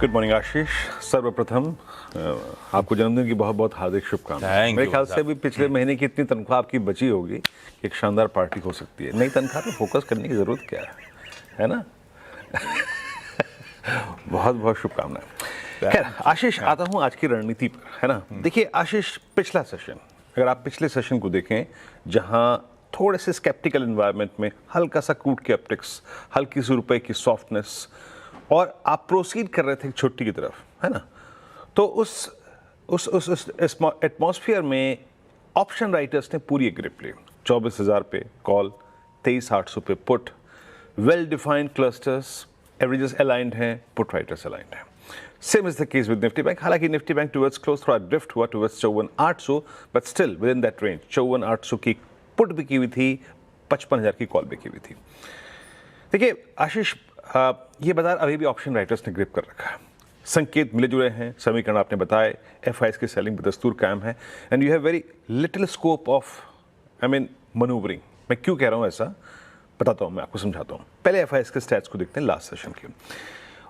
Good morning आशीष। सर्वप्रथम आपको जन्मदिन की बहुत बहुत हार्दिक शुभकामनाएं। मेरे ख्याल से भी पिछले महीने की इतनी तनख्वाह आपकी बची होगी कि एक शानदार पार्टी हो सकती है। नई तनख्वाह पे फोकस करने की जरूरत क्या है ना? बहुत बहुत शुभकामनाएं। खैर आशीष, आता हूँ आज की रणनीति पर, है ना। देखिए आशीष, पिछला सेशन, अगर आप पिछले सेशन को देखें जहां थोड़े से स्केप्टिकल एनवायरनमेंट में हल्का सा क्रूड के ऑप्टिक्स, हल्की सी रुपए की सॉफ्टनेस, और आप प्रोसीड कर रहे थे छुट्टी की तरफ, है ना। तो उस एटमॉस्फेयर में ऑप्शन राइटर्स ने पूरी एक ग्रिप ली। 24,000 पे कॉल, 23,800 पे put, well defined clusters, averages aligned हैं, पुट राइटर्स अलाइंड हैं। Same is the case with Nifty bank. हालांकि निफ्टी बैंक टुवर्ड्स क्लोज थोड़ा ड्रिफ्ट हुआ towards 54,800, but still with in that range. 54,800 की पुट बिकी हुई थी, 55,000 की कॉल बिकी हुई थी। देखिए आशीष, ये बाजार अभी भी ऑप्शन राइटर्स ने ग्रिप कर रखा है। संकेत मिले जुले हैं, समीकरण आपने बताए, एफआईएस की सेलिंग बदस्तूर कायम है, and you have very little scope of manoeuvring. मैं क्यों कह रहा हूं ऐसा, बताता हूं, मैं आपको समझाता हूं। पहले एफआईएस के स्टैट्स को देखते हैं लास्ट सेशन के।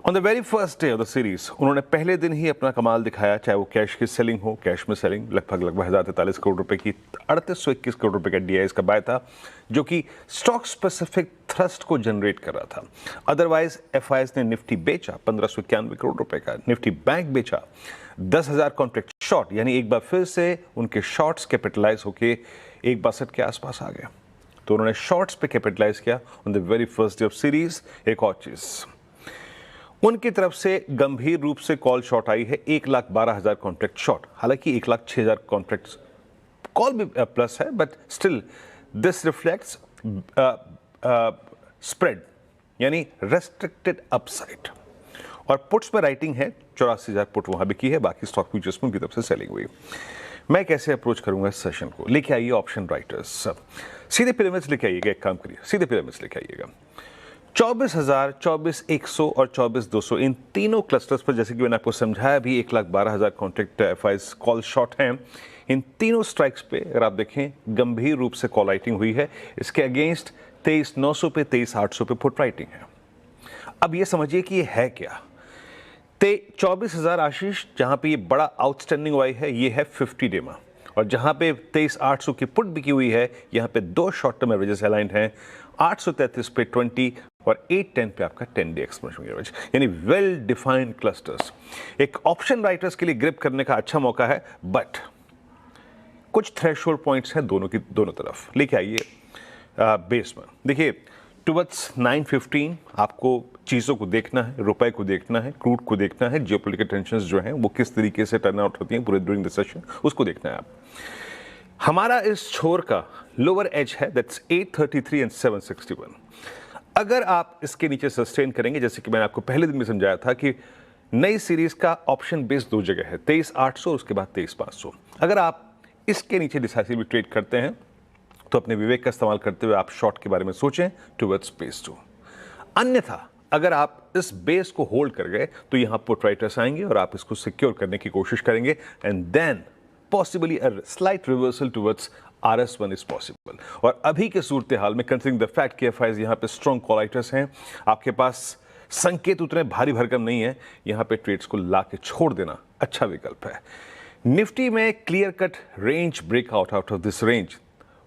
On the very first day of the series उन्होंने पहले दिन ही अपना कमाल दिखाया, चाहे वो कैश की सेलिंग हो, कैश में सेलिंग लगभग 1,043 करोड़ रुपए की, 3821 करोड़ रुपए का डीआईएस का बाय था, जो कि स्टॉक स्पेसिफिक थ्रस्ट को जनरेट कर रहा था। अदरवाइज एफआईएस ने निफ्टी बेचा 1,591 करोड़ रुपए का, निफ्टी बैंक बेचा 10,000 कॉन्ट्रैक्ट शॉर्ट, यानी एक बार फिर से उनके शॉर्ट्स कैपिटलाइज होके 1,62 के आसपास आ गए। तो उन्होंने शॉर्ट्स पे कैपिटलाइज किया on the very first day of series. एक और चीज, उनकी तरफ से गंभीर रूप से कॉल शॉर्ट आई है 1,12,000 कॉन्ट्रैक्ट शॉर्ट। हालांकि 1,06,000 कॉन्ट्रैक्ट कॉल भी प्लस है, but still this reflects spread, यानी रेस्ट्रिक्टेड अपसाइड। और पुट्स में राइटिंग है 84,000 पुट वहां बिकी है, बाकी स्टॉक फ्यूचर्स में उनकी तरफ से सेलिंग हुई। मैं कैसे अप्रोच करूंगा इस सेशन को? लेके आइए ऑप्शन राइटर्स, सीधे पिरामिड्स लेके आइएगा। एक काम करिए, सीधे पिरामिड्स लेके आइएगा। 24,000, 24,100 और 24,200 इन तीनों क्लस्टर्स पर, जैसे कि मैंने आपको समझाया भी, 1,12,000 कॉन्ट्रैक्ट एफआईएस कॉल शॉर्ट हैं। इन तीनों स्ट्राइक्स पे अगर आप देखें गंभीर रूप से कॉल राइटिंग हुई है। इसके अगेंस्ट 23,900 पे, 23,800 पे पुट राइटिंग है। अब ये समझिए कि ये है क्या। 24,000 आशीष, जहां पे ये बड़ा आउटस्टैंडिंग वाई है, ये है 50 डे में, और जहां पे 23,800 की पुट बिकी हुई है, यहां पे दो शॉर्ट टर्म एवरेजेस अलाइंड हैं, 833 पे 20 और 810 पे आपका 10 डे एक्सपोनेंशियल एवरेज, यानी वेल डिफाइंड क्लस्टर्स। एक ऑप्शन राइटर्स के लिए ग्रिप करने का अच्छा मौका है, बट कुछ थ्रेशोल्ड पॉइंट्स हैं दोनों तरफ। लेके आइए बेस में। देखिए टुवर्ड्स 9:15 आपको चीज़ों को देखना है, रुपए को देखना है, क्रूड को देखना है, जियोपॉलिटिकल टेंशंस जो हैं वो किस तरीके से टर्न आउट होती हैं पूरे ड्यूरिंग द सेशन, उसको देखना है आप। हमारा इस छोर का लोअर एज है, दैट्स 833 एंड 761। अगर आप इसके नीचे सस्टेन करेंगे, जैसे कि मैंने आपको पहले दिन में समझाया था कि नई सीरीज का ऑप्शन बेस दो जगह है, 23,800 और उसके बाद 23,500। अगर आप इसके नीचे डिसाइसिवली ट्रेड करते हैं तो अपने विवेक का इस्तेमाल करते हुए आप शॉर्ट के बारे में सोचें टुवर्ड्स बेस 2। अन्यथा अगर आप इस बेस को होल्ड कर गए तो यहां पुट राइटर्स आएंगे और आप इसको सिक्योर करने की कोशिश करेंगे, and then possibly a slight reversal towards RS1 is possible. और अभी के सूरत हाल में, कंसिडरिंग द फैक्ट कि एफआईएस यहां पे स्ट्रॉन्ग कॉल राइटर्स हैं, आपके पास संकेत उतने भारी भरकम नहीं है, यहां पे ट्रेड्स को ला के छोड़ देना अच्छा विकल्प है। निफ्टी में clear cut range breakout out of this range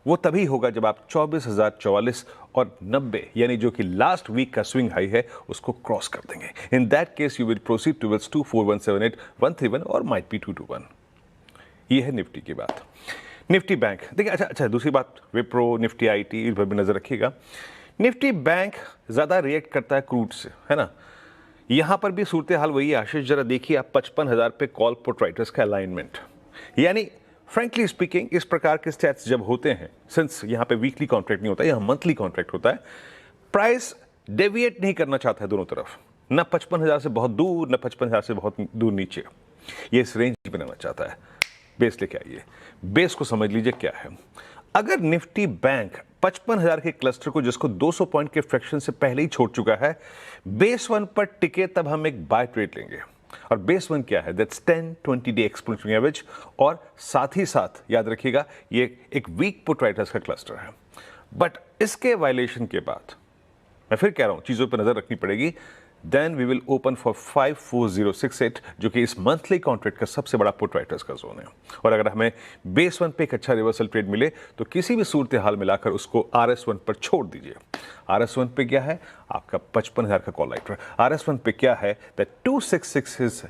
वो तभी होगा जब आप 24,044 और 90, यानी जो कि लास्ट वीक का स्विंग हाई है, उसको क्रॉस कर देंगे। In that case you will proceed towards 24,178, 131 और माइट बी 221। ये है निफ्टी की बात। निफ्टी बैंक देखिए, अच्छा दूसरी बात, विप्रो, निफ्टी आईटी, इस पर भी नजर रखिएगा। निफ्टी बैंक ज्यादा रिएक्ट करता है क्रूड से, है ना। यहां पर भी सूरत हाल वही है आशीष। जरा देखिए आप 55,000 पे कॉल पुट राइटर्स का अलाइनमेंट, यानी फ्रेंकली स्पीकिंग इस प्रकार के स्टैट्स जब होते हैं, सिंस यहां पे वीकली कॉन्ट्रैक्ट नहीं होता, यहां मंथली कॉन्ट्रैक्ट होता है, प्राइस डेविएट नहीं करना चाहता है दोनों तरफ, न 55,000 से बहुत दूर, न 55,000 से बहुत दूर नीचे, ये इस रेंज बनाना चाहता है। बेस लेके आइए, बेस को समझ लीजिए क्या है। अगर निफ्टी बैंक 55,000 के क्लस्टर को, जिसको 200 पॉइंट के फ्रैक्शन से पहले ही छोड़ चुका है, बेस 1 पर टिके, तब हम एक बाय ट्रेड लेंगे। और बेस 1 क्या है? दैट्स 10-20 डे एक्सपोनेंशियल एवरेज, और साथ ही साथ याद रखिएगा ये एक वीक पुट राइटर्स का क्लस्टर है। बट इसके वायलेशन के बाद मैं फिर कह रहा हूं चीजों पर नजर रखनी पड़ेगी। Then we will open for 54068 जो कि इस मंथली कॉन्ट्रैक्ट का सबसे बड़ा पुट राइटर्स का जोन है। और अगर हमें बेस 1 पे एक अच्छा रिवर्सल ट्रेड मिले तो किसी भी सूरत हाल मिलाकर उसको RS1 पर छोड़ दीजिए। RS1 पे क्या है? आपका 55,000 का कॉल राइटर। RS1 पे क्या है? That 266 is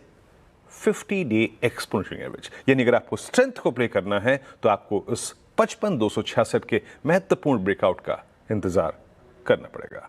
50-day exponential average, यानी अगर आपको स्ट्रेंथ को प्ले करना है तो आपको उस 55,266 के महत्वपूर्ण ब्रेकआउट का इंतजार करना पड़ेगा।